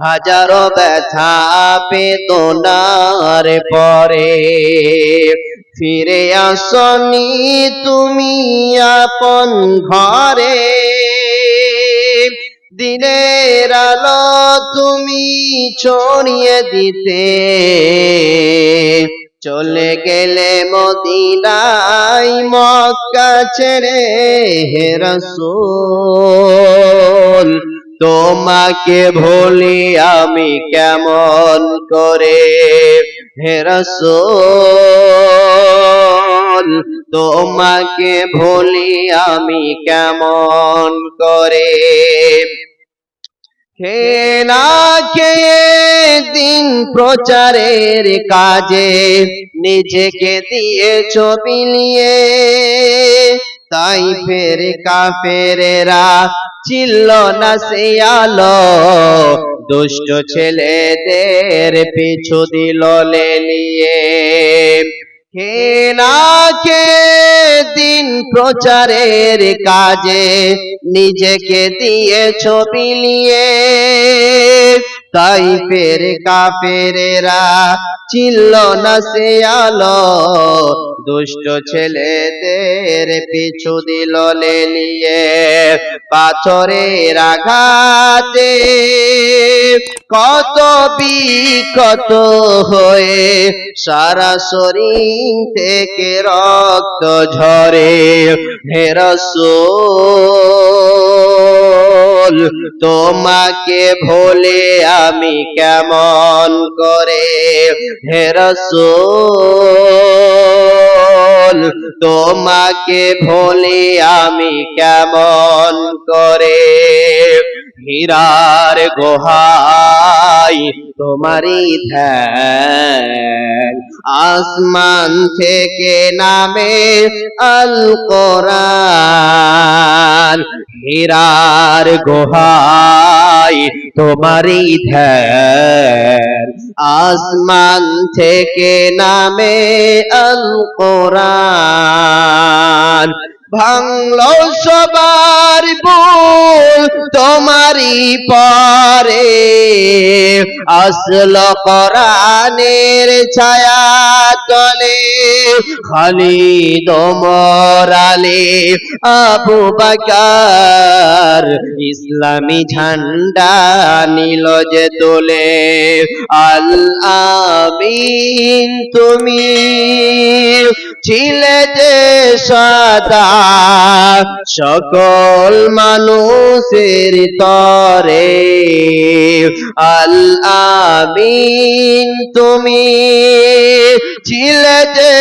হাজারো ব্যথা বেদনার পরে ফিরে আসনি তুমি আপন ঘরে। দিনের আলো তুমি ছড়িয়ে দিতে চলে গেলে মদিনায় মক্কা ছেড়ে। হে রাসূল তোমাকে ভুলি আমি কেমন করে। হে রাসূল তোমাকে ভুলি আমি কেমন করে। খেয়ে না খেয়ে দিন প্রচারের কাজে নিজেকে দিয়েছ বিলিয়ে। তাই ফের কাফেরেরা ছিল না সে আলো, দুষ্ট ছেলেদের পিছু দিল লেলিয়ে। খেয়ে না খেয়ে দিন প্রচারের কাজে নিজেকে দিয়েছ বিলিয়ে। তাই ফের কাফেরেরা চিনল না সে আলো, দুষ্ট ছেলেদের পিছু দিল লেলিয়ে। পাথরের আঘাতে কত বিক্ষত হয়ে সারা শরীর থেকে রক্ত ঝরে। হে রাসূল তোমাকে ভুলে আমি কেমন করে। হে রাসূল তোমাকে ভুলে আমি কেমন করে। হীরার গুহায় তোমারই ধ্যান, আসমান থেকে নামে আল কোরআন। হীরার গুহায় তোমারই ধ্যান, আসমান থেকে নামে আল কোরআন। ভাঙলো সবার ভুল তোমারই পরে, আসলো কোরআনের ছায়া তলে। খালিদ ওমর আলী আবু বকর ইসলামী ঝান্ডা নিল যে তোলে। আল আমিন তুমি ছিলে যে সদা সকল মানুষের তরে। আল আমিন তুমি ছিলে যে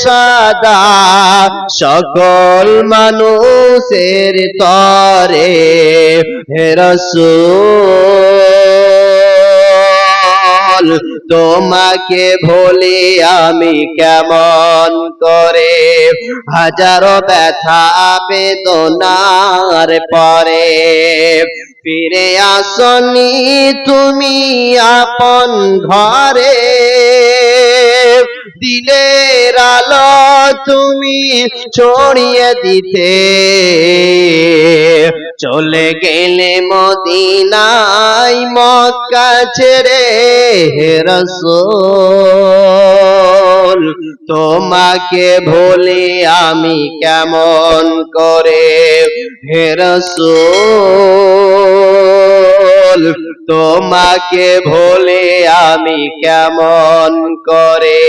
সদা সকল মানুষের তরে। হে রাসূল তোমাকে ভুলি আমি কেমন করে। হাজারো ব্যথা বেদনার পরে ফিরে আসনি তুমি আপন ঘরে। দিনের আলো তুমি ছড়িয়ে দিতে চলে গেলে মদিনায় মক্কা ছেড়ে। হে রাসূল তোমাকে ভুলি আমি কেমন করে। হে রাসূল তোমাকে ভুলি আমি কেমন করে।